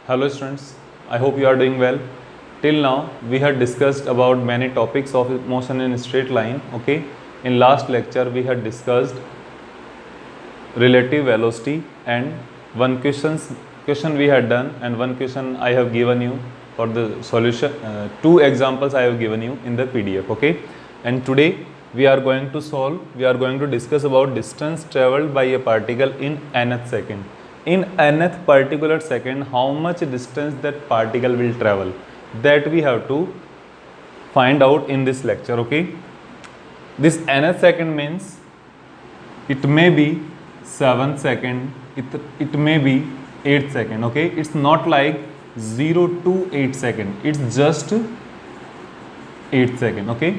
Hello students, I hope you are doing well. Till now we had discussed about many topics of motion in straight line. Okay, in last lecture we had discussed relative velocity and one question we had done and one question I have given you for the solution. Two examples I have given you in the PDF. Okay, and today we are going to discuss about distance traveled by a particle in nth second. In nth particular second, how much distance that particle will travel, that we have to find out in this lecture. Okay, this nth second means it may be 7th second, it may be 8th second. Okay, it's not like 0 to 8 second, it's just 8th second. Okay,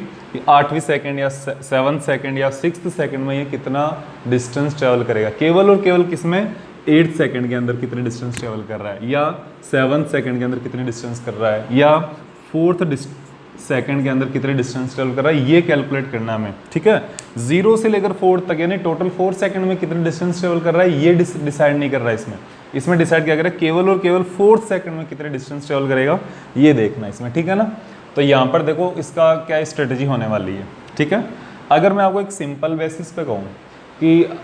8वीं second या 7th second या 6th second में ये कितना distance travel करेगा, केवल और केवल किसमें 8th सेकंड के अंदर कितने डिस्टेंस ट्रेवल कर रहा है, या 7th सेकंड के अंदर कितने डिस्टेंस कर रहा है, या 4th सेकंड के अंदर कितने डिस्टेंस ट्रेवल कर रहा है, ये कैलकुलेट करना हमें. ठीक है, 0 से लेकर 4 तक यानी टोटल 4 सेकंड में कितने डिस्टेंस ट्रेवल कर रहा है ये डिसाइड नहीं कर रहा है. इसमें डिसाइड क्या करेगा, केवल और केवल 4th सेकंड में कितने डिस्टेंस ट्रेवल करेगा ये देखना है इसमें. ठीक है ना, तो यहाँ पर देखो इसका क्या स्ट्रेटजी होने वाली है. ठीक है, अगर मैं आपको एक सिंपल बेसिस पे कहूँ कि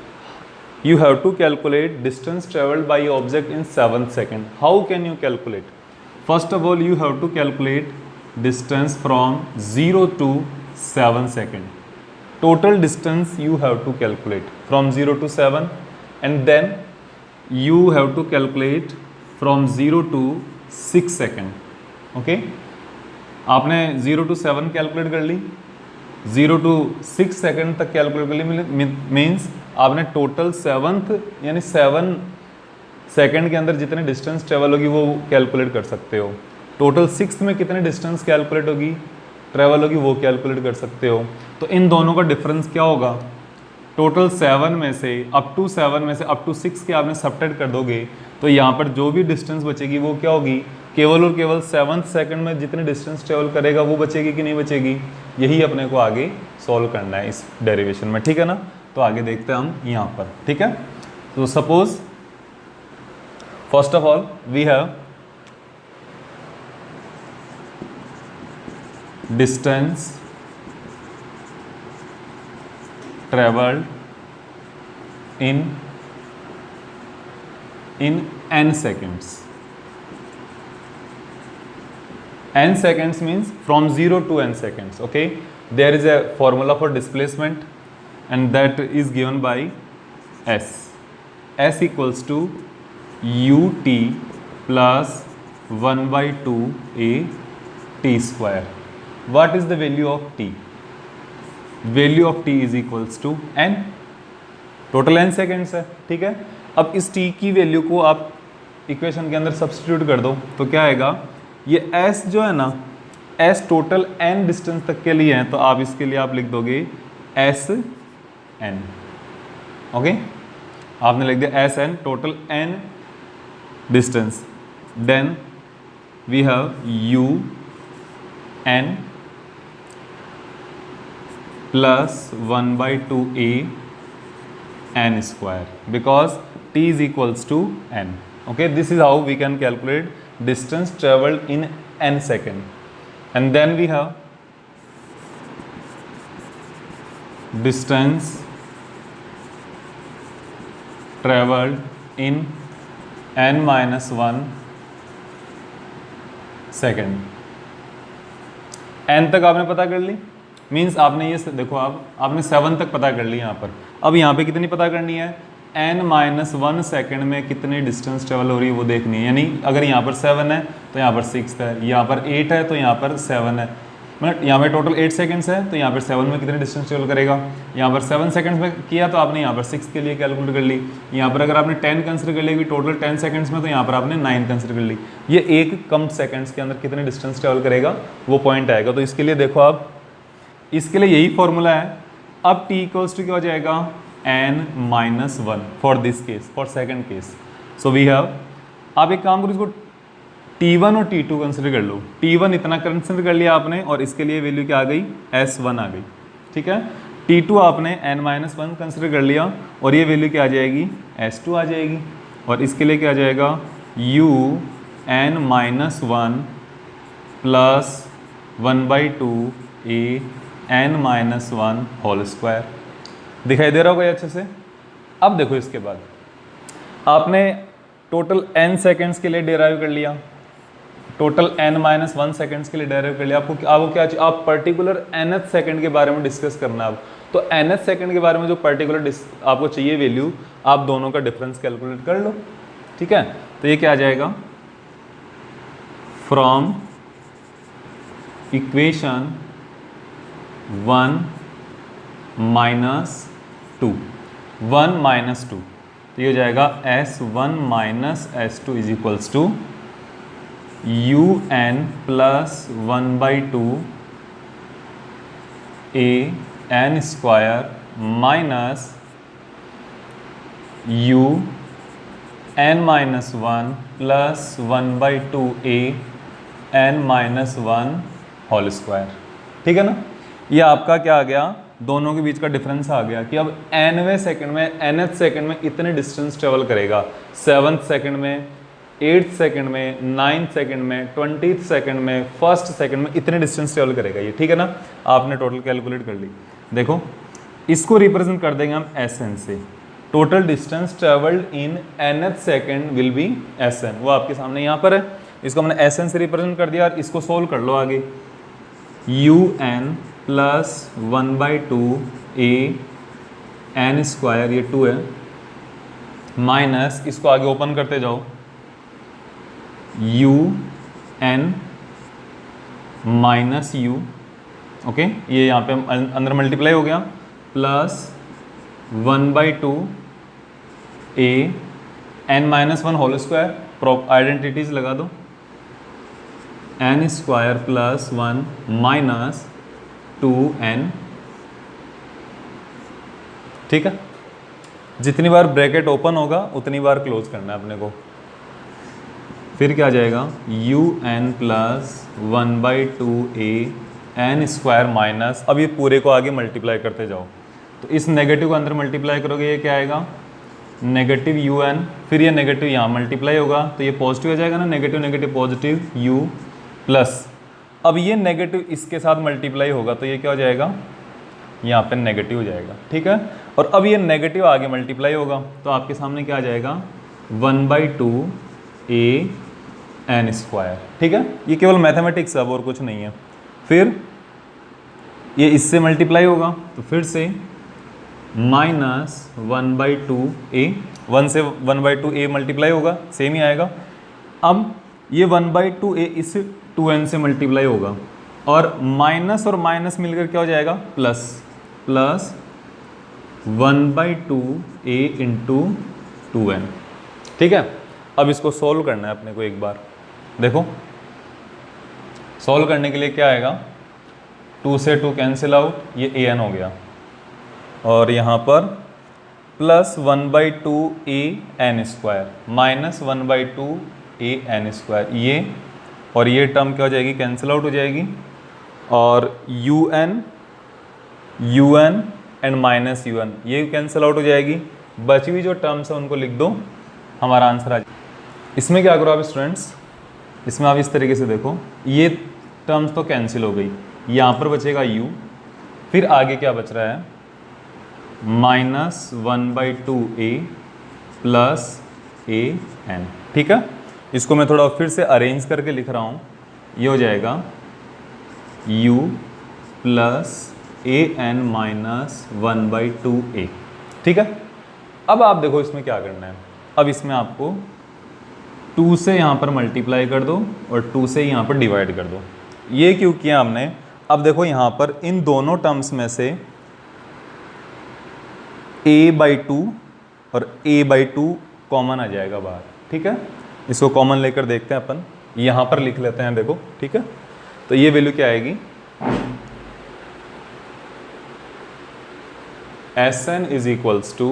you have to calculate distance traveled by object in 7th second. How can you calculate? First of all, you have to calculate distance from 0 to 7 second. Total distance you have to calculate from 0 to 7, and then you have to calculate from 0 to 6 second. Okay, आपने 0 to 7 calculate कर ली, 0 to 6 second तक calculate कर ली, means आपने total 7th यानी 7 second के अंदर जितने distance travel होगी वो कैलकुलेट कर सकते हो. टोटल 6th में कितने डिस्टेंस कैलकुलेट होगी ट्रेवल होगी वो कैलकुलेट कर सकते हो. तो इन दोनों का डिफरेंस क्या होगा, टोटल 7 में से अप टू 6 के आपने सबट्रैक्ट कर दोगे तो यहाँ पर जो भी डिस्टेंस बचेगी वो क्या होगी, केवल और केवल 7th सेकंड में जितने डिस्टेंस ट्रेवल करेगा वो बचेगी कि नहीं बचेगी. यही अपने को आगे सॉल्व करना है इस डेरिवेशन में. ठीक है ना, तो आगे देखते हैं हम यहाँ पर. ठीक है, तो suppose first of all we have distance travelled in n seconds. N seconds means from 0 to n seconds. Okay, there is a formula for displacement and that is given by s. S equals to ut plus 1 by 2 a t square. What is the value of t? Value of t is equals to n. Total n seconds है. ठीक है, अब इस t की value को आप equation के अंदर सब्स्टिट्यूट कर दो तो क्या आएगा, ये s जो है ना, s टोटल n डिस्टेंस तक के लिए है तो आप इसके लिए आप लिख दोगे s n. ओके, आपने लिख दिया s n total n distance. Then we have u n plus 1 by 2 a n square because t is equals to n. Okay, this is how we can calculate distance traveled in n second. And then we have distance traveled in n minus 1 second. n तक आपने पता कर ली, means आपने ये देखो आपने 7 तक पता कर ली यहाँ पर. अब यहाँ पे कितनी पता करनी है, n माइनस 1 सेकेंड में कितनी डिस्टेंस ट्रेवल हो रही है वो देखनी है. यानी अगर यहाँ पर 7 है तो यहाँ पर 6 है, यहाँ पर 8 है तो यहाँ पर 7 है, मतलब यहाँ पे टोटल 8 सेकंड्स है तो यहाँ पर 7 में कितने डिस्टेंस ट्रेवल करेगा. यहाँ पर 7 सेकंड्स में किया तो आपने यहाँ पर 6 के लिए कैलकुलेट कर ली. यहाँ पर अगर आपने 10 कंसिडर कर ली टोटल 10 सेकंड्स में तो यहाँ पर आपने 9 कंसिडर कर ली. ये एक कम सेकंड्स के अंदर कितने डिस्टेंस ट्रेवल करेगा वो पॉइंट आएगा. तो इसके लिए देखो आप, इसके लिए यही फॉर्मूला है. अब t इक्वल्स टू क्या हो जाएगा, n minus 1 for this case, for second case. So we have, आप एक काम करो इसको T1 और T2 कंसिडर कर लो. T1 इतना कंसिडर कर लिया आपने और इसके लिए वैल्यू क्या आ गई, S1 आ गई. ठीक है, T2 आपने n-1 कंसिडर कर लिया और ये वैल्यू क्या आ जाएगी, S2 आ जाएगी. और इसके लिए क्या आ जाएगा, U n minus one plus 1/2 a n minus one whole square. दिखाई दे रहा होगा ये अच्छे से। अब देखो इसके बाद आपने टोटल n सेकेंड्स के लिए डेराइव कर लिया, total n minus one seconds के लिए डेराइव कर लिया। आपको क्या चाहिए, आप पर्टिकुलर nth सेकंड के बारे में डिस्कस करना है। अब तो nth सेकंड के बारे में जो पर्टिकुलर आपको चाहिए वैल्यू, आप दोनों का डिफरेंस कैलकुलेट कर लो। ठीक है, तो ये क्या आ जाएगा, फ्रॉम इक्वेशन 1 माइनस 2, 1 माइनस 2, तो ये हो जाएगा S1 minus S2 is equals to UN plus 1/2 a n square minus U n minus one plus 1/2 a n minus one whole square. ठीक है ना, ये आपका क्या आ गया, दोनों के बीच का डिफरेंस आ गया कि अब nवें सेकंड में, nth सेकंड में इतने डिस्टेंस ट्रेवल करेगा, 7th सेकंड में, 8th सेकंड में, 9th सेकंड में, 20th सेकंड में, 1st सेकंड में इतने डिस्टेंस ट्रेवल करेगा ये। ठीक है ना, आपने टोटल कैलकुलेट कर ली। देखो इसको रिप्रेजेंट कर देंगे हम Sn से, total distance travelled in nth second will be Sn, वो आपके सामने यहाँ पर है। इसको हमने Sn से रिप्रेजेंट कर दिया और इसको सोल्व कर लो आगे। UN plus 1/2 a n square, ये 2 है, माइनस इसको आगे ओपन करते जाओ, UN माइनस u, ओके, ये यहाँ पे अंदर मल्टीप्लाई हो गया, plus 1/2 a n minus one whole square, identities लगा दो, n square plus 1 minus 2n। ठीक है, जितनी बार ब्रैकेट ओपन होगा उतनी बार क्लोज करना है अपने को। फिर क्या आ जाएगा, UN plus 1/2 a n square minus, अब ये पूरे को आगे मल्टीप्लाई करते जाओ, तो इस नेगेटिव को अंदर मल्टीप्लाई करोगे, ये क्या आएगा, नेगेटिव UN, फिर ये नेगेटिव यहाँ मल्टीप्लाई होगा तो ये पॉजिटिव हो जाएगा ना, negative negative positive U plus, अब ये नेगेटिव इसके साथ मल्टीप्लाई होगा तो ये क्या हो जाएगा, यहाँ पे नेगेटिव हो जाएगा। ठीक है, और अब ये नेगेटिव आगे मल्टीप्लाई होगा तो आपके सामने क्या आ जाएगा, 1/2 a n स्क्वायर। ठीक है, ये केवल मैथमेटिक्स है, अब और कुछ नहीं है। फिर ये इससे मल्टीप्लाई होगा तो फिर से माइनस 1/2 a, 1 से 1/2 a मल्टीप्लाई होगा, सेम ही आएगा। अब ये 1/2 a इस 2n से मल्टीप्लाई होगा और माइनस और माइनस मिलकर क्या हो जाएगा, plus, plus 1/2 a into 2n। ठीक है, अब इसको सॉल्व करना है अपने को एक बार। देखो सॉल्व करने के लिए क्या आएगा, 2 से 2 कैंसिल आउट, ये an हो गया, और यहाँ पर plus 1/2 a n square minus 1/2 a n square, ये और ये टर्म क्या हो जाएगी, कैंसिल आउट हो जाएगी, और UN एंड माइनस UN ये कैंसिल आउट हो जाएगी। बची हुई जो टर्म्स है उनको लिख दो, हमारा आंसर आ जाएगा। इसमें क्या करो आप स्टूडेंट्स, इसमें आप इस तरीके से देखो, ये टर्म्स तो कैंसिल हो गई, यहाँ पर बचेगा U, फिर आगे क्या बच रहा है, minus 1/2 a plus a n। ठीक है, इसको मैं थोड़ा फिर से अरेंज करके लिख रहा हूँ, ये हो जाएगा U plus a n minus 1/2 a। ठीक है, अब आप देखो इसमें क्या करना है, अब इसमें आपको 2 से यहाँ पर मल्टीप्लाई कर दो और 2 से यहाँ पर डिवाइड कर दो। ये क्यों किया हमने, अब देखो यहाँ पर इन दोनों टर्म्स में से a/2 और a/2 कॉमन आ जाएगा बाहर। ठीक है, इसको कॉमन लेकर देखते हैं अपन, यहाँ पर लिख लेते हैं। देखो ठीक है, तो ये वैल्यू क्या आएगी, Sn is equals to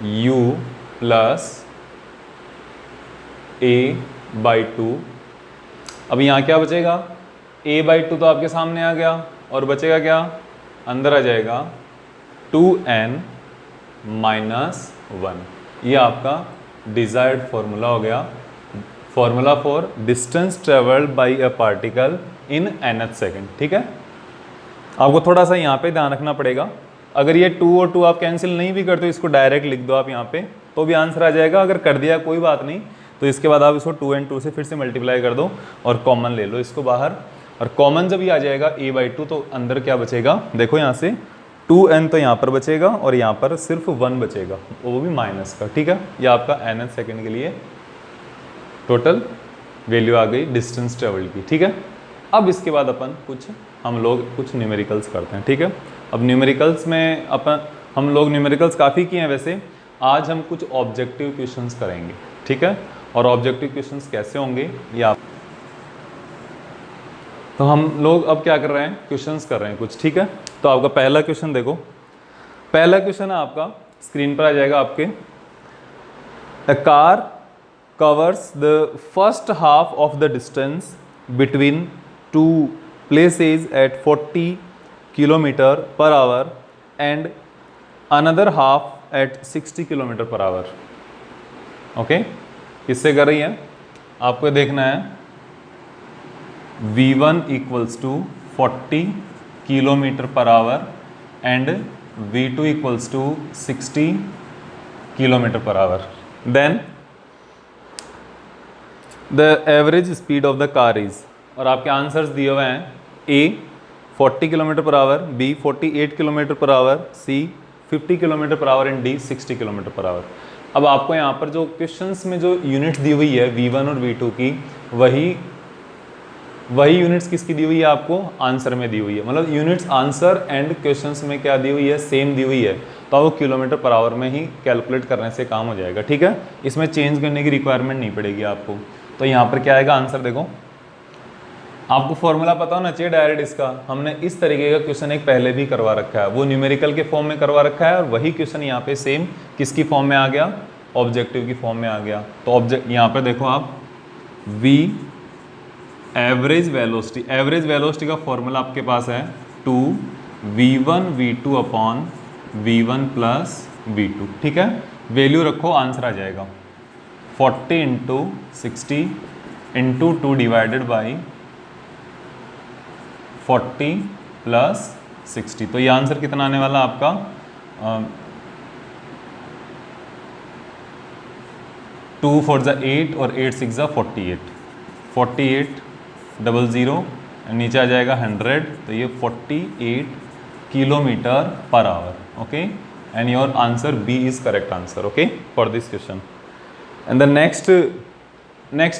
U plus a/2। अब यहाँ क्या बचेगा, a/2 तो आपके सामने आ गया, और बचेगा क्या, अंदर आ जाएगा 2n माइनस 1। ये आपका डिज़ायर्ड फॉर्मूला हो गया formula for distance travelled by a particle in nth second. ठीक है, आपको थोड़ा सा यहाँ पे ध्यान रखना पड़ेगा। अगर ये 2 और 2 आप कैंसिल नहीं भी करते, इसको डायरेक्ट लिख दो आप यहाँ पे, तो भी आंसर आ जाएगा। अगर कर दिया कोई बात नहीं, तो इसके बाद आप इसको 2 और 2 से फिर से मल्टीप्लाई कर दो और कॉमन ले लो इसको बाहर। और कॉमन जब ये आ जाएगा a/2, तो अंदर क्या बचेगा, देखो यहाँ से 2n तो यहाँ पर बचेगा और यहाँ पर सिर्फ 1 बचेगा, वो भी माइनस का। ठीक है, ये आपका nth सेकेंड के लिए टोटल वैल्यू आ गई डिस्टेंस ट्रेवल की। ठीक है, अब इसके बाद अपन हम लोग कुछ न्यूमेरिकल्स करते हैं। ठीक है, अब न्यूमेरिकल्स में हम लोग न्यूमेरिकल्स काफ़ी किए हैं वैसे। आज हम कुछ ऑब्जेक्टिव क्वेश्चंस करेंगे। ठीक है, और ऑब्जेक्टिव क्वेश्चंस कैसे होंगे ये आप, तो हम लोग अब क्या कर रहे हैं, क्वेश्चंस कर रहे हैं कुछ। ठीक है, तो आपका पहला क्वेश्चन देखो, पहला क्वेश्चन है आपका, स्क्रीन पर आ जाएगा आपके। A car covers the first half of the distance between 2 places at 40 km/h and another half at 60 km/h। Okay, किससे कर रही है, आपको देखना है v1 equals to 40 km/h and v2 equals to 60 km/h। Then the average speed of the car is, और आपके answers दिए हुए हैं A 40 km/h, B 48 km/h, C 50 km/h and D 60 km/h। अब आपको यहाँ पर जो क्वेश्चंस में जो यूनिट्स दी हुई है V1 और V2 की, वही यूनिट्स किसकी दी हुई है, आपको आंसर में दी हुई है। मतलब यूनिट्स आंसर एंड क्वेश्चंस में क्या दी हुई है, सेम दी हुई है, तो आपको km/h में ही कैलकुलेट करने से काम हो जाएगा। ठीक है, इसमें चेंज करने की रिक्वायरमेंट नहीं पड़ेगी आपको। तो यहाँ पर क्या आएगा आंसर, देखो आपको फॉर्मूला पता होना चाहिए डायरेक्ट इसका। हमने इस तरीके का क्वेश्चन एक पहले भी करवा रखा है, वो न्यूमेरिकल के फॉर्म में करवा रखा है, और वही क्वेश्चन यहाँ पे सेम किसकी फॉर्म में आ गया, ऑब्जेक्टिव की फॉर्म में आ गया। तो ऑब्जेक्ट यहाँ पे देखो आप, v एवरेज वेलोसिटी का फॉर्मूला आपके पास है 2v1 v2 upon v1 plus v2। ठीक है, वैल्यू रखो, आंसर आ जाएगा 40 × 60 × 2 डिवाइडेड बाई 40 प्लस 60। तो ये आंसर कितना आने वाला आपका 2 4 ज़ा 8 और 8 6 ज़ा 48 00 नीचे आ जाएगा 100। तो ये 48 km/h। Okay, and your answer B is correct answer. Okay, for this question. And the next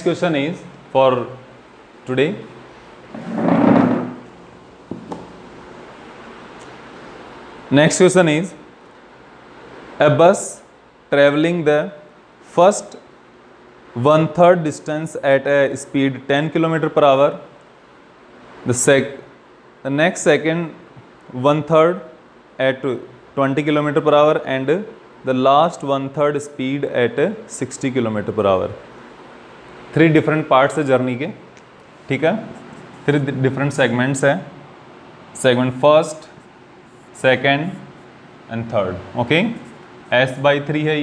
question is for today. Next question is, a bus traveling the first 1/3 distance at a speed 10 km/h, the next second 1/3 at 20 km/h and the last 1/3 speed at 60 km/h। 3 different parts है journey के। ठीक है, 3 different segments है, segment first, second and third. Okay, s/3 है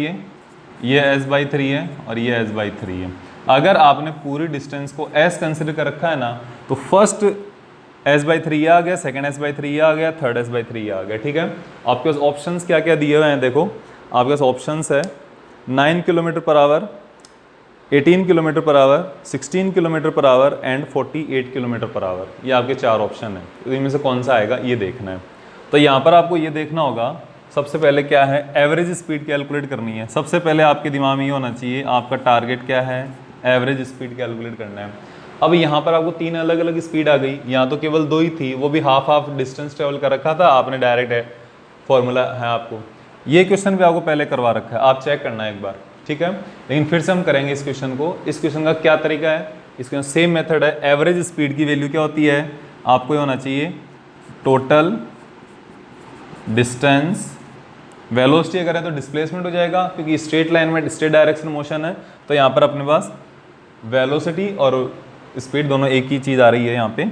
ये s/3 है और ये s/3 है। अगर आपने पूरी डिस्टेंस को s कंसिडर कर रखा है ना, तो फर्स्ट s/3 आ गया, सेकेंड s/3 आ गया, थर्ड s/3 आ गया। ठीक है, आपके पास ऑप्शंस क्या क्या दिए हुए हैं, देखो आपके पास ऑप्शंस है 9 km/h, 18 km/h, 16 km/h and 48 km/h। ये आपके 4 ऑप्शन है, तो इनमें से कौन सा आएगा ये देखना है। तो यहाँ पर आपको ये देखना होगा, सबसे पहले क्या है, एवरेज स्पीड कैलकुलेट करनी है। सबसे पहले आपके दिमाग में ये होना चाहिए, आपका टारगेट क्या है, एवरेज स्पीड कैलकुलेट करना है। अब यहाँ पर आपको 3 अलग अलग स्पीड आ गई, यहाँ तो केवल 2 ही थी, वो भी हाफ डिस्टेंस ट्रेवल कर रखा था आपने, डायरेक्ट फॉर्मूला है आपको। ये क्वेश्चन भी आपको पहले करवा रखा है, आप चेक करना है एक बार। ठीक है, लेकिन फिर से हम करेंगे इस क्वेश्चन को। इस क्वेश्चन का क्या तरीका है, इसके सेम मेथड है। एवरेज स्पीड की वैल्यू क्या होती है, आपको ये होना चाहिए टोटल डिस्टेंस, वेलोसिटी अगर है तो डिस्प्लेसमेंट हो जाएगा, क्योंकि स्ट्रेट लाइन में स्ट्रेट डायरेक्शन मोशन है, तो यहाँ पर अपने पास वेलोसिटी और स्पीड दोनों एक ही चीज़ आ रही है यहाँ पे।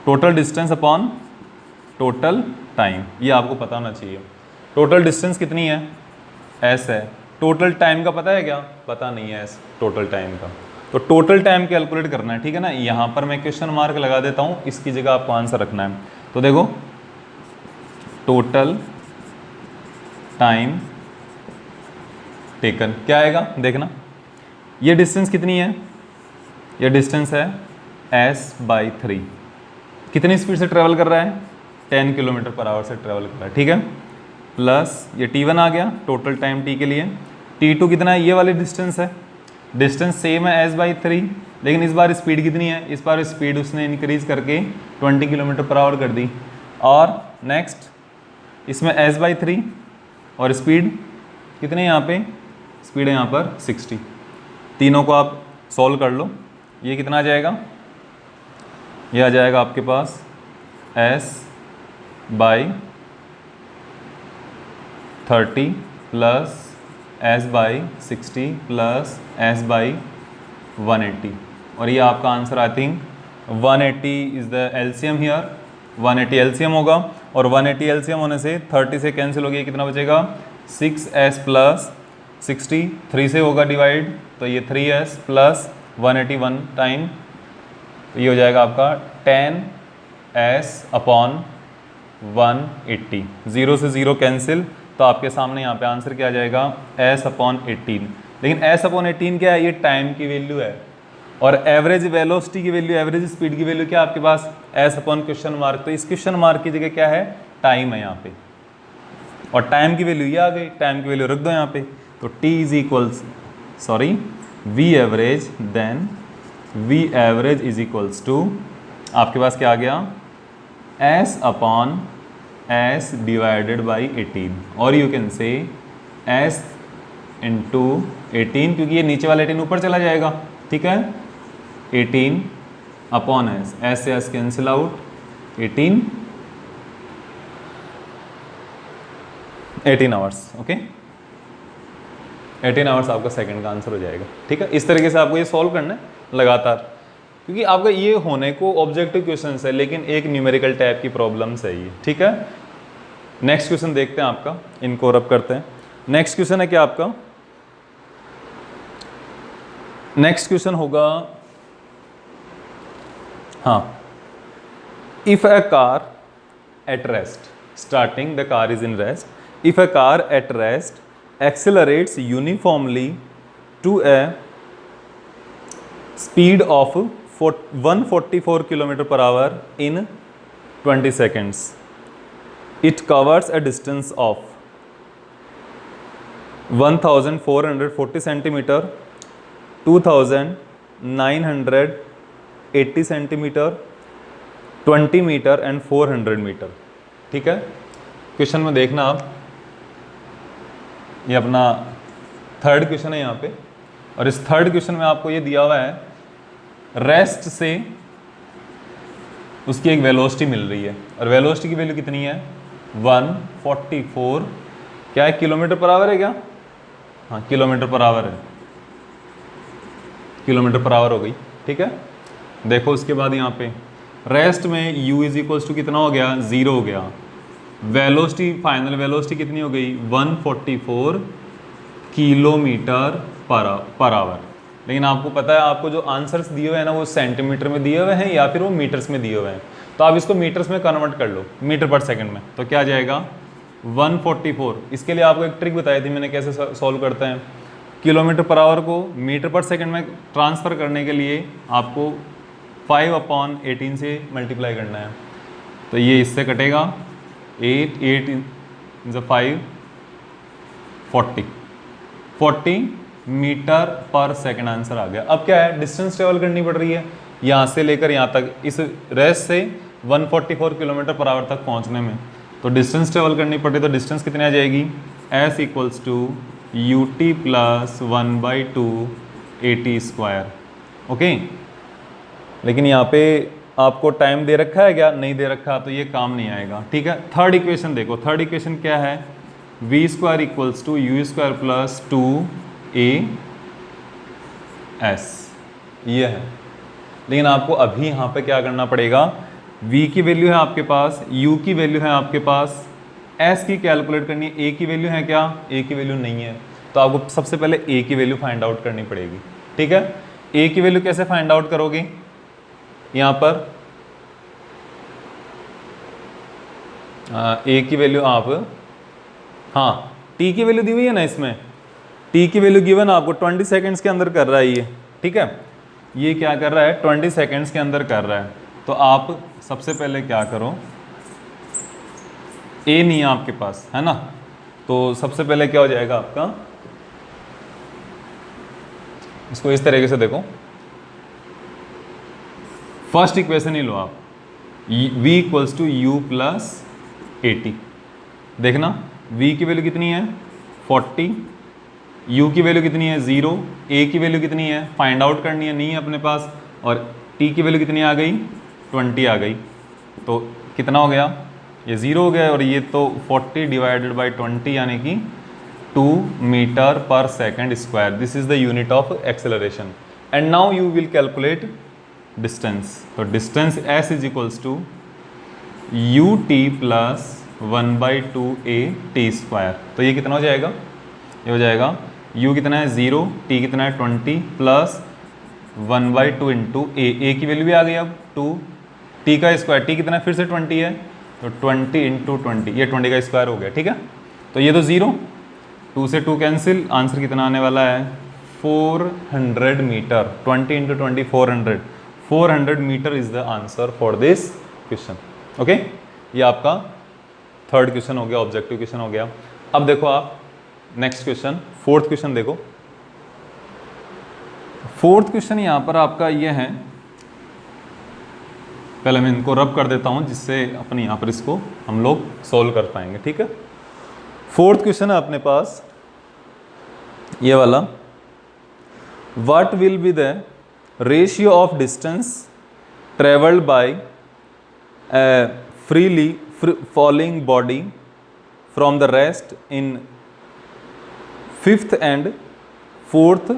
Total distance upon total time, ये आपको पता होना चाहिए। टोटल डिस्टेंस कितनी है, s है। टोटल टाइम का पता है क्या, पता नहीं है s टोटल टाइम का। तो टोटल टाइम कैलकुलेट करना है, ठीक है ना। यहाँ पर मैं क्वेश्चन मार्क लगा देता हूँ, इसकी जगह आपको आंसर रखना है। तो देखो टोटल टाइम टेकन क्या आएगा, देखना ये डिस्टेंस कितनी है, ये डिस्टेंस है s/3। कितनी स्पीड से ट्रेवल कर रहा है, 10 किलोमीटर पर आवर से ट्रेवल कर रहा है, ठीक है। प्लस ये t1 आ गया टोटल टाइम t के लिए। t2 कितना है, ये वाली डिस्टेंस है, डिस्टेंस सेम है s/3, लेकिन इस बार स्पीड कितनी है, इस बार स्पीड उसने इंक्रीज करके 20 किलोमीटर पर आवर कर दी। और नेक्स्ट इसमें s/3 और स्पीड कितने यहाँ पे, स्पीड है यहाँ पर 60। तीनों को आप सॉल्व कर लो, ये कितना आ जाएगा, ये आ जाएगा आपके पास s/30 plus s/60 plus s/180, और ये आपका answer I think 180 is the LCM here, 180 LCM होगा। और 180 एलसीएम होने से 30 से कैंसिल हो गया, कितना बचेगा 6s प्लस 60, 3 से होगा डिवाइड, तो ये 3s प्लस 181 टाइम, तो ये हो जाएगा आपका 10s/180। 0 से 0 कैंसिल, तो आपके सामने यहाँ पे आंसर क्या आ जाएगा s/18। लेकिन s/18 क्या है, ये टाइम की वैल्यू है, और एवरेज वेलोसिटी की वैल्यू, एवरेज स्पीड की वैल्यू क्या आपके पास s/क्वेश्चन मार्क। तो इस क्वेश्चन मार्क की जगह क्या है, टाइम है यहाँ पे, और टाइम की वैल्यू ये आ गई, टाइम की वैल्यू रख दो यहाँ पे। तो t is equals v average, then v average is equals to आपके पास क्या आ गया s/s डिवाइडेड बाई 18, और you can say s into 18, क्योंकि ये नीचे वाला 18 ऊपर चला जाएगा, ठीक है। 18/s, s से s cancel out, 18 hours, okay. 18 hours आपका सेकंड का आंसर हो जाएगा, ठीक है। इस तरीके से आपको ये सॉल्व करना है लगातार, क्योंकि आपका ये होने को ऑब्जेक्टिव क्वेश्चन है, लेकिन एक न्यूमेरिकल टाइप की प्रॉब्लम्स है ये, ठीक है। नेक्स्ट क्वेश्चन देखते हैं आपका, इनको रब करते हैं। नेक्स्ट क्वेश्चन है क्या आपका, नेक्स्ट क्वेश्चन होगा, हाँ, if a car at rest, starting the car is in rest, if a car at rest accelerates uniformly to a speed of 144 km per hour in 20 seconds. It covers a distance of 1440 centimeter, 2980 centimeter, 20 meter and 400 meter, ठीक है। Question में देखना आप, ये अपना third question है यहाँ पे, और इस थर्ड क्वेश्चन में आपको ये दिया हुआ है रेस्ट से उसकी एक वेलोसिटी मिल रही है, और वेलोसिटी की वैल्यू कितनी है 144, क्या है किलोमीटर पर आवर है क्या, हाँ किलोमीटर पर आवर है, किलोमीटर पर आवर हो गई, ठीक है। देखो उसके बाद यहाँ पे रेस्ट में u इज इक्वल्स टू कितना हो गया 0 हो गया, वेलोसिटी फाइनल वेलोसिटी कितनी हो गई 144 किलोमीटर पर आवर। लेकिन आपको पता है आपको जो आंसर्स दिए हुए हैं ना वो सेंटीमीटर में दिए हुए हैं या फिर वो मीटर्स में दिए हुए हैं, तो आप इसको मीटर्स में कन्वर्ट कर लो, मीटर पर सेकंड में, तो क्या आ जाएगा 144। इसके लिए आपको एक ट्रिक बताई थी मैंने कैसे सॉल्व करते हैं, किलोमीटर पर आवर को मीटर पर सेकंड में ट्रांसफ़र करने के लिए आपको 5/18 से मल्टीप्लाई करना है, तो ये इससे कटेगा 8 इन 5 40 मीटर पर सेकंड आंसर आ गया। अब क्या है डिस्टेंस ट्रेवल करनी पड़ रही है यहाँ से लेकर यहाँ तक, इस रेस्ट से 144 किलोमीटर पर आवर तक पहुँचने में, तो डिस्टेंस ट्रेवल करनी पड़ रही, तो डिस्टेंस कितनी आ जाएगी s equals to ut plus 1/2 AT², okay. लेकिन यहाँ पे आपको टाइम दे रखा है क्या, नहीं दे रखा, तो ये काम नहीं आएगा, ठीक है। थर्ड इक्वेशन देखो, थर्ड इक्वेशन क्या है v² equals to u² plus 2as, ये है। लेकिन आपको अभी यहाँ पे क्या करना पड़ेगा, v की वैल्यू है आपके पास, u की वैल्यू है आपके पास, s की कैलकुलेट करनी है, a की वैल्यू है क्या, a की वैल्यू नहीं है, तो आपको सबसे पहले a की वैल्यू फाइंड आउट करनी पड़ेगी, ठीक है। ए की वैल्यू कैसे फाइंड आउट करोगे, यहाँ पर ए की वैल्यू आप, हाँ टी की वैल्यू दी हुई है ना, इसमें टी की वैल्यू गिवन आपको 20 सेकंड्स के अंदर कर रहा है ये, ठीक है, ये क्या कर रहा है 20 सेकंड्स के अंदर कर रहा है। तो आप सबसे पहले क्या करो, ए नहीं है आपके पास है ना, तो सबसे पहले क्या हो जाएगा आपका, इसको इस तरीके से देखो, फर्स्ट इक्वेशन ही लो आप, v equals to u plus 80, देखना v की वैल्यू कितनी है 40, u की वैल्यू कितनी है 0, a की वैल्यू कितनी है फाइंड आउट करनी है, नहीं है अपने पास, और t की वैल्यू कितनी आ गई 20 आ गई, तो कितना हो गया, ये 0 हो गया, और ये तो 40 डिवाइडेड बाई 20 यानी कि 2 metre per second square, this is the unit of acceleration. And now you will calculate distance, तो distance s is equals to u t plus 1/2 a t square, तो ये कितना हो जाएगा, ये हो जाएगा u कितना है 0, t कितना है 20 प्लस 1/2 इंटू a की वैल्यू भी आ गई अब 2, t का स्क्वायर, t कितना है फिर से 20 है, तो 20 इंटू 20, ये 20 का स्क्वायर हो गया, ठीक है, तो ये तो 0, 2 से 2 कैंसिल, आंसर कितना आने वाला है 400 metre, 20 into 20 400 metre is the answer for this question. Okay, ये आपका थर्ड क्वेश्चन हो गया, ऑब्जेक्टिव क्वेश्चन हो गया। अब देखो आप नेक्स्ट क्वेश्चन, फोर्थ क्वेश्चन देखो, फोर्थ क्वेश्चन यहाँ पर आपका ये है, पहले मैं इनको रब कर देता हूँ जिससे अपने यहाँ पर इसको हम लोग सोल्व कर पाएंगे, ठीक है। फोर्थ क्वेश्चन है अपने पास ये वाला, what will be the ratio of distance travelled by freely falling body from the rest in 5th and 4th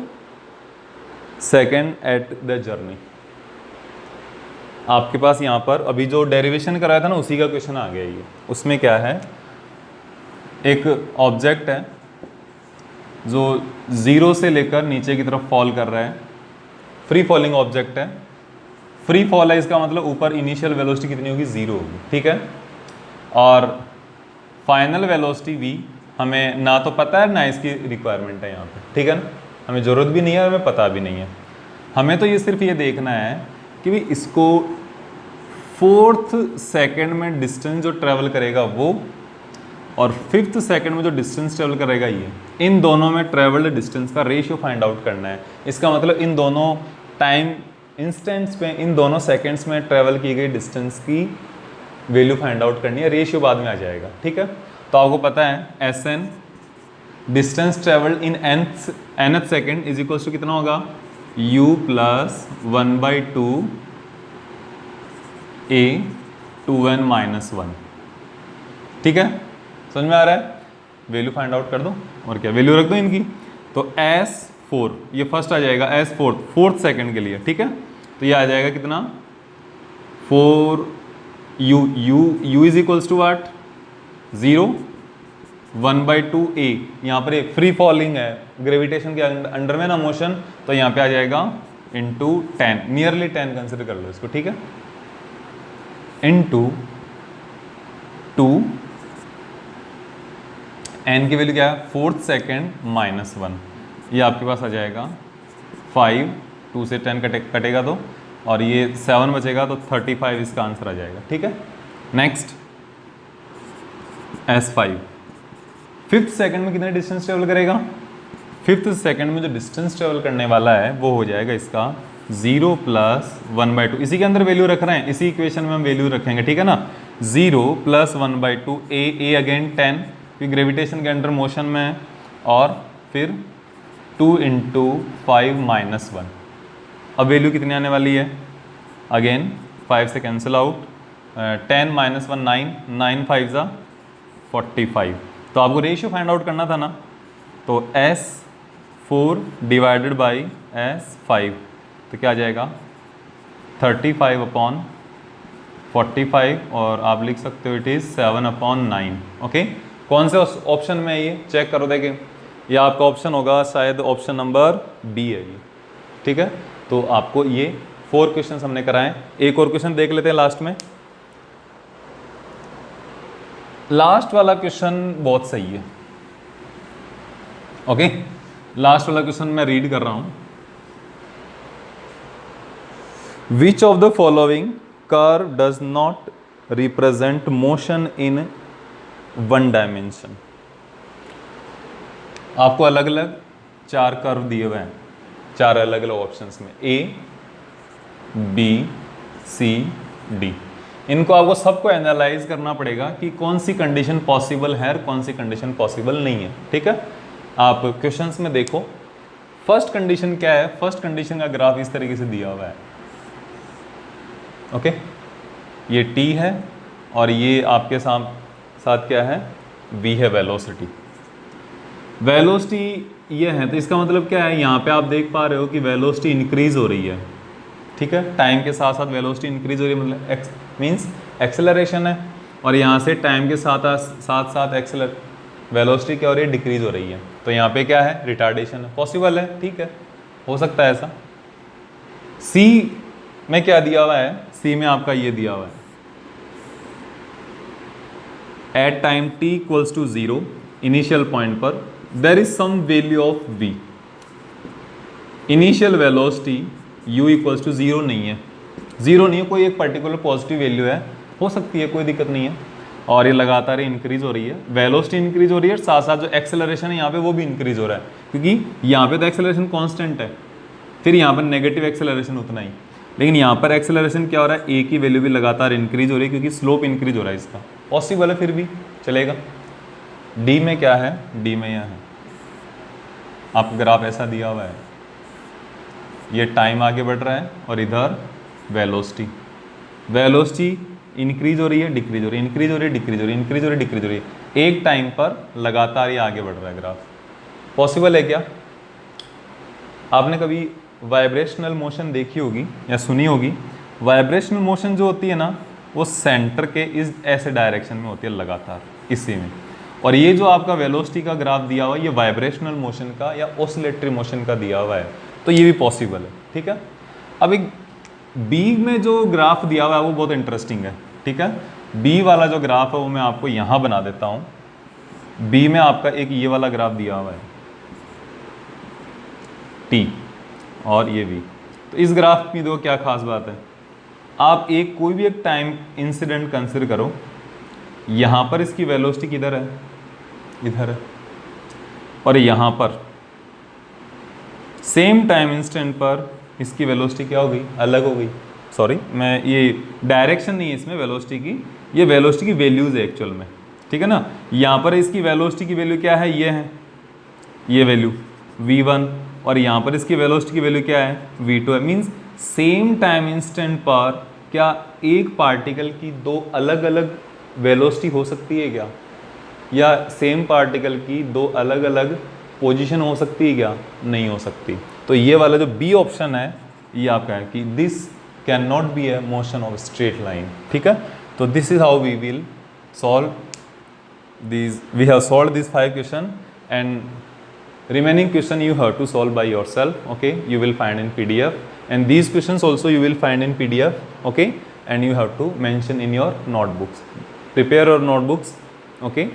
second at the journey। आपके पास यहाँ पर अभी जो डेरिवेशन कराया था ना उसी का क्वेश्चन आ गया ये। उसमें क्या है, एक ऑब्जेक्ट है जो 0 से लेकर नीचे की तरफ फॉल कर रहा है, फ्री फॉलिंग ऑब्जेक्ट है, फ्री फॉल है इसका मतलब ऊपर इनिशियल वेलोसिटी कितनी होगी 0 होगी, ठीक है, और फाइनल वेलोसिटी v हमें ना तो पता है ना इसकी रिक्वायरमेंट है यहाँ पे, ठीक है ना, हमें ज़रूरत भी नहीं है, हमें पता भी नहीं है, हमें तो ये सिर्फ ये देखना है कि भी इसको 4th सेकंड में डिस्टेंस जो ट्रेवल करेगा वो, और 5th सेकंड में जो डिस्टेंस ट्रेवल करेगा ये, इन दोनों में ट्रेवल्ड डिस्टेंस का रेशियो फाइंड आउट करना है। इसका मतलब इन दोनों टाइम इंस्टेंट्स में, इन दोनों सेकंड्स में ट्रेवल की गई डिस्टेंस की वैल्यू फाइंड आउट करनी है, रेशियो बाद में आ जाएगा, ठीक है। तो आपको पता है S N distance travelled in nth second is equals to कितना होगा u plus 1/2 a 2n minus 1, ठीक है, समझ में आ रहा है। वैल्यू फाइंड आउट कर दो और क्या वैल्यू रख दो इनकी, तो S4 ये फर्स्ट आ जाएगा, S4 4th सेकंड के लिए, ठीक है, तो ये आ जाएगा कितना 4 u is equals to what 0 1/2 a, यहाँ पर एक फ्री फॉलिंग है, ग्रेविटेशन के अंडर में ना मोशन, तो यहाँ पे आ जाएगा इंटू 10, नियरली 10 कंसिडर कर लो इसको, ठीक है, इंटू 2 n की वैल्यू क्या है 4th सेकेंड माइनस 1, ये आपके पास आ जाएगा 5, 2 से 10 कटेगा तो, और ये 7 बचेगा तो 35 इसका आंसर आ जाएगा, ठीक है। नेक्स्ट S5 5th सेकेंड में कितने डिस्टेंस ट्रेवल करेगा, 5th सेकेंड में जो डिस्टेंस ट्रेवल करने वाला है वो हो जाएगा इसका 0 प्लस 1/2, इसी के अंदर वैल्यू रख रहे हैं, इसी इक्वेशन में हम वैल्यू रखेंगे, ठीक है ना, 0 प्लस 1/2 a अगेन 10 क्योंकि ग्रेविटेशन के अंडर मोशन में है, और फिर 2 इंटू 5 माइनस 1, अब वैल्यू कितनी आने वाली है, अगेन 5 से कैंसिल आउट, 10 माइनस 1 9, 9 5 ज़ा 45, तो आपको रेशियो फाइंड आउट करना था ना, तो S4 डिवाइडेड बाई S5, तो क्या आ जाएगा 35/45, और आप लिख सकते हो इट इज़ 7/9, ओके। कौन से ऑप्शन में है ये चेक करो, देखें ये आपका ऑप्शन होगा शायद ऑप्शन नंबर बी है ये, ठीक है, तो तो आपको ये 4 क्वेश्चन हमने कराए। एक और क्वेश्चन देख लेते हैं लास्ट में। लास्ट वाला क्वेश्चन बहुत सही है। ओके, लास्ट वाला क्वेश्चन मैं रीड कर रहा हूं। Which of the following curve does not represent motion in one dimension. आपको अलग अलग 4 कर्व दिए हुए हैं, 4 अलग अलग ऑप्शंस में, ए बी सी डी। इनको आपको सबको एनालाइज करना पड़ेगा कि कौन सी कंडीशन पॉसिबल है और कौन सी कंडीशन पॉसिबल नहीं है। ठीक है, आप क्वेश्चंस में देखो। फर्स्ट कंडीशन क्या है? फर्स्ट कंडीशन का ग्राफ इस तरीके से दिया हुआ है। ओके, ये टी है और ये आपके साथ क्या है? वी है, वेलोसिटी। वेलोसिटी ये है, तो इसका मतलब क्या है? यहाँ पे आप देख पा रहे हो कि वेलोसिटी इंक्रीज हो रही है। ठीक है, टाइम के साथ साथ वेलोसिटी इंक्रीज हो रही है, मतलब एक्स मीन्स एक्सेलरेशन है। और यहाँ से टाइम के साथ साथ वेलोसिटी क्या हो रही है? डिक्रीज हो रही है। तो यहाँ पे क्या है? रिटार्डेशन है। पॉसिबल है, ठीक है, हो सकता है ऐसा। सी में क्या दिया हुआ है? सी में आपका ये दिया हुआ है, at time t equals to 0 initial point पर there is some value of v। Initial velocity u equals to 0 नहीं है, 0 नहीं है, कोई एक पर्टिकुलर पॉजिटिव वैल्यू है, हो सकती है, कोई दिक्कत नहीं है। और ये लगातार इंक्रीज हो रही है, वेलोसिटी इंक्रीज हो रही है, साथ साथ जो एक्सेलरेशन है यहाँ पे वो भी इंक्रीज हो रहा है, क्योंकि यहाँ पे तो एक्सेलरेशन कांस्टेंट है, फिर यहाँ पर नेगेटिव एक्सेलरेशन उतना ही, लेकिन यहाँ पर एक्सेलरेशन क्या हो रहा है? ए की वैल्यू भी लगातार इंक्रीज हो रही है, क्योंकि स्लोप इंक्रीज हो रहा है इसका। पॉसिबल है, फिर भी चलेगा। डी में क्या है? डी में यह है, आपका ग्राफ ऐसा दिया हुआ है, ये टाइम आगे बढ़ रहा है और इधर वेलोसिटी इंक्रीज हो रही है, डिक्रीज हो रही है, इंक्रीज हो रही है, डिक्रीज हो रही है, इंक्रीज हो रही है, डिक्रीज हो रही है, एक टाइम पर लगातार ये आगे बढ़ रहा है ग्राफ। पॉसिबल है क्या? आपने कभी वाइब्रेशनल मोशन देखी होगी या सुनी होगी? वाइब्रेशनल मोशन जो होती है ना, वो सेंटर के इस ऐसे डायरेक्शन में होती है, लगातार इसी में। और ये जो आपका वेलोसिटी का ग्राफ दिया हुआ है, ये वाइब्रेशनल मोशन का या ऑसिलेटरी मोशन का दिया हुआ है, तो ये भी पॉसिबल है। ठीक है, अब एक बी में जो ग्राफ दिया हुआ है वो बहुत इंटरेस्टिंग है। ठीक है, बी वाला जो ग्राफ है वो मैं आपको यहाँ बना देता हूँ। बी में आपका एक ये वाला ग्राफ दिया हुआ है, टी और ये भी। तो इस ग्राफ की देखो क्या खास बात है, आप कोई भी एक टाइम इंसिडेंट कंसिडर करो, यहाँ पर इसकी वेलोसिटी किधर है? इधर है, और यहाँ पर सेम टाइम इंस्टेंट पर इसकी वेलोसिटी क्या हो गई? अलग हो गई। सॉरी, मैं ये डायरेक्शन नहीं है इसमें वेलोसिटी की, ये वेलोसिटी की वैल्यूज़ है एक्चुअल में। ठीक है ना, यहाँ पर इसकी वेलोसिटी की वैल्यू क्या है? ये है, ये वैल्यू v1, और यहाँ पर इसकी वेलोसिटी की वैल्यू क्या है? v2 है। मीन्स सेम टाइम इंस्टेंट पर क्या एक पार्टिकल की 2 अलग अलग वेलोसिटी हो सकती है क्या? या सेम पार्टिकल की 2 अलग अलग पोजीशन हो सकती है क्या? नहीं हो सकती। तो ये वाला जो बी ऑप्शन है, ये आपका है कि this can not be a motion of straight line. ठीक है, तो this is how we will solve these. We have solved these 5 questions, and remaining question you have to solve by yourself. Okay, you will find in PDF, and these questions also you will find in PDF. Okay, and you have to mention in your notebooks. Prepare your notebooks. Okay,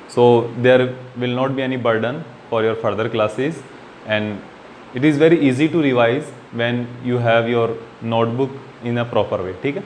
so there will not be any burden for your further classes, and it is very easy to revise when you have your notebook in a proper way. ठीक है।